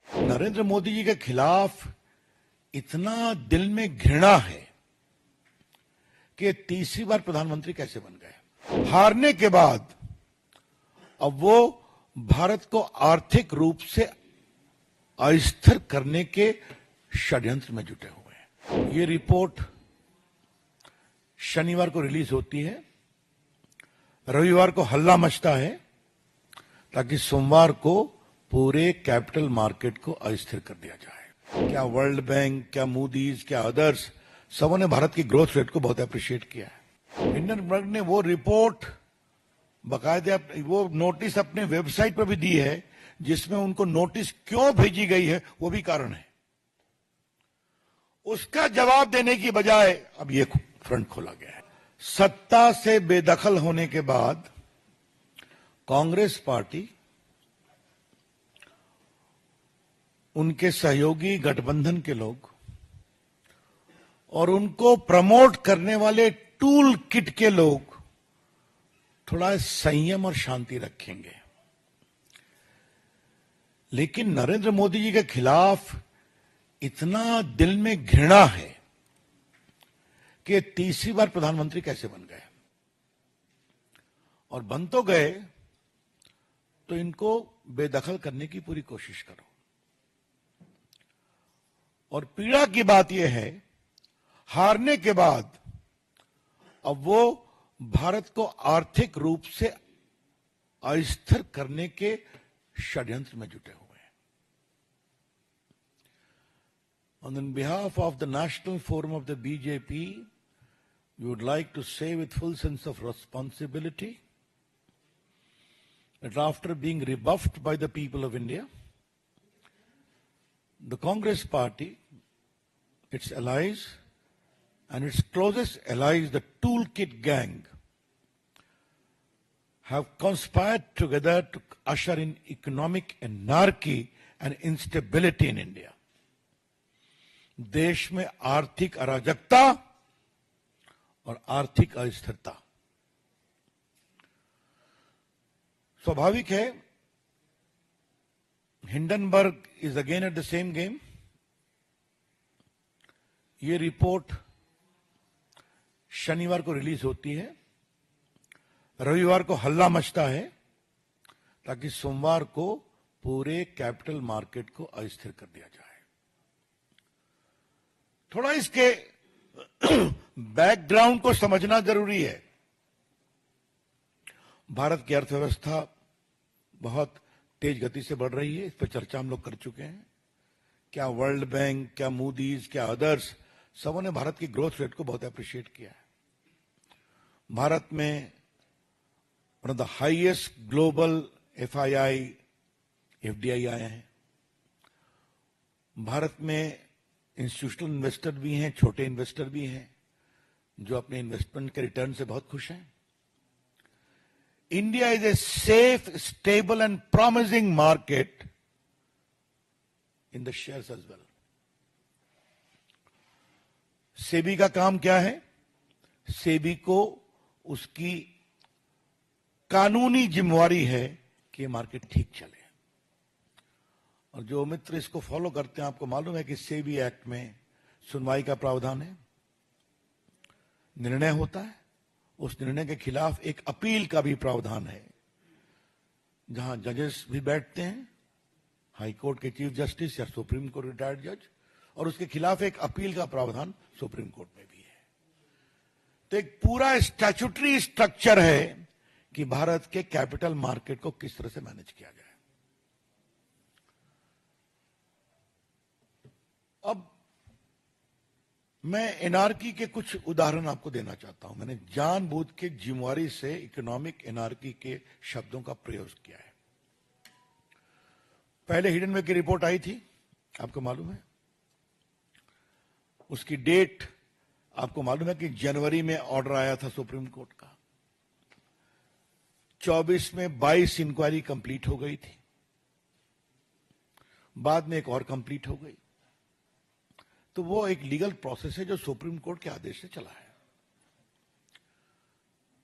नरेंद्र मोदी जी के खिलाफ इतना दिल में घृणा है कि तीसरी बार प्रधानमंत्री कैसे बन गए। हारने के बाद अब वो भारत को आर्थिक रूप से अस्थिर करने के षड्यंत्र में जुटे हुए हैं। ये रिपोर्ट शनिवार को रिलीज होती है, रविवार को हल्ला मचता है ताकि सोमवार को पूरे कैपिटल मार्केट को अस्थिर कर दिया जाए। क्या वर्ल्ड बैंक, क्या मूडीज, क्या अदर्स, सबों ने भारत की ग्रोथ रेट को बहुत अप्रिशिएट किया है। हिंडनबर्ग ने वो रिपोर्ट बाकायदे वो नोटिस अपने वेबसाइट पर भी दी है, जिसमें उनको नोटिस क्यों भेजी गई है वो भी कारण है। उसका जवाब देने की बजाय अब ये फ्रंट खोला गया है। सत्ता से बेदखल होने के बाद कांग्रेस पार्टी, उनके सहयोगी गठबंधन के लोग और उनको प्रमोट करने वाले टूल किट के लोग थोड़ा संयम और शांति रखेंगे। लेकिन नरेंद्र मोदी जी के खिलाफ इतना दिल में घृणा है कि तीसरी बार प्रधानमंत्री कैसे बन गए, और बन तो गए तो इनको बेदखल करने की पूरी कोशिश करो। और पीड़ा की बात यह है, हारने के बाद अब वो भारत को आर्थिक रूप से अस्थिर करने के षड्यंत्र में जुटे हुए हैं। On behalf of the National Forum of the BJP, we would like to say with full sense of responsibility that after being rebuffed by the people of India, the Congress Party, its allies, and its closest allies, the Toolkit Gang, have conspired together to usher in economic anarchy and instability in India. देश में आर्थिक अराजकता और आर्थिक अस्थिरता। स्वाभाविक है, Hindenburg is again at the same game. ये रिपोर्ट शनिवार को रिलीज होती है, रविवार को हल्ला मचता है ताकि सोमवार को पूरे कैपिटल मार्केट को अस्थिर कर दिया जाए। थोड़ा इसके बैकग्राउंड को समझना जरूरी है। भारत की अर्थव्यवस्था बहुत तेज गति से बढ़ रही है, इस पर चर्चा हम लोग कर चुके हैं। क्या वर्ल्ड बैंक, क्या मूडीज, क्या अदर्स, सबों ने भारत की ग्रोथ रेट को बहुत अप्रिशिएट किया है। भारत में one of the highest global FII, FDI आए हैं। भारत में इंस्टीट्यूशनल इन्वेस्टर भी हैं, छोटे इन्वेस्टर भी हैं, जो अपने इन्वेस्टमेंट के रिटर्न से बहुत खुश हैं। India is a safe, stable and promising market in the shares as well. SEBI का काम क्या है? सेबी को उसकी कानूनी जिम्मेवारी है कि ये मार्केट ठीक चले। और जो मित्र इसको फॉलो करते हैं, आपको मालूम है कि सेबी एक्ट में सुनवाई का प्रावधान है, निर्णय होता है, उस निर्णय के खिलाफ एक अपील का भी प्रावधान है, जहां जजेस भी बैठते हैं, हाई कोर्ट के चीफ जस्टिस या सुप्रीम कोर्ट रिटायर्ड जज, और उसके खिलाफ एक अपील का प्रावधान सुप्रीम कोर्ट में भी है। तो एक पूरा स्टैट्यूटरी स्ट्रक्चर है कि भारत के कैपिटल मार्केट को किस तरह से मैनेज किया जाए। अब मैं एनआरकी के कुछ उदाहरण आपको देना चाहता हूं। मैंने जानबूझ के जिम्मेवारी से इकोनॉमिक एनआरकी के शब्दों का प्रयोग किया है। पहले हिडनबर्ग की रिपोर्ट आई थी, आपको मालूम है। उसकी डेट आपको मालूम है कि जनवरी में ऑर्डर आया था सुप्रीम कोर्ट का। 24 में 22 इंक्वायरी कंप्लीट हो गई थी, बाद में एक और कंप्लीट हो गई। तो वो एक लीगल प्रोसेस है जो सुप्रीम कोर्ट के आदेश से चला है।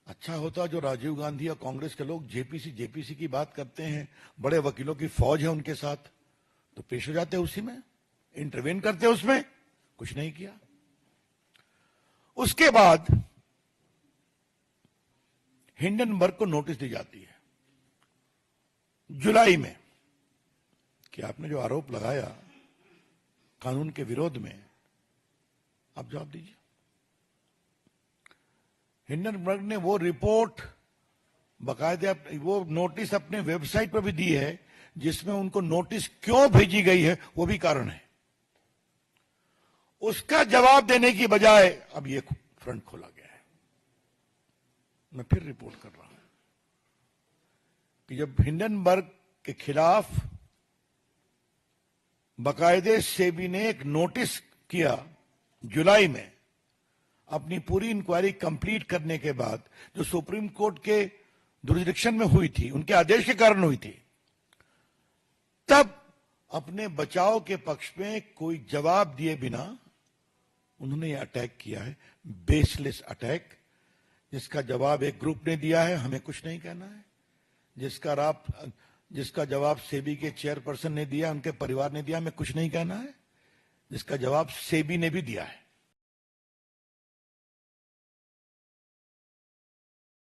अच्छा होता जो राजीव गांधी और कांग्रेस के लोग जेपीसी की बात करते हैं, बड़े वकीलों की फौज है उनके साथ, तो पेश हो जाते उसी में, इंटरवेन करते उसमें, कुछ नहीं किया। उसके बाद हिंडनबर्ग को नोटिस दी जाती है जुलाई में कि आपने जो आरोप लगाया कानून के विरोध में, आप जवाब दीजिए। हिंडनबर्ग ने वो रिपोर्ट बाकायदा वो नोटिस अपने वेबसाइट पर भी दी है, जिसमें उनको नोटिस क्यों भेजी गई है वो भी कारण है। उसका जवाब देने की बजाय अब ये फ्रंट खोला गया है। मैं फिर रिपोर्ट कर रहा हूं कि जब हिंडनबर्ग के खिलाफ बाकायदे सेबी ने एक नोटिस किया जुलाई में, अपनी पूरी इंक्वायरी कंप्लीट करने के बाद, जो सुप्रीम कोर्ट के जुरिडिक्शन में हुई थी, उनके आदेश के कारण हुई थी, तब अपने बचाव के पक्ष में कोई जवाब दिए बिना उन्होंने ये अटैक किया है, बेसलेस अटैक, जिसका जवाब एक ग्रुप ने दिया है, हमें कुछ नहीं कहना है। जिसका जवाब सेबी के चेयरपर्सन ने दिया, उनके परिवार ने दिया, हमें कुछ नहीं कहना है। जिसका जवाब सेबी ने भी दिया है।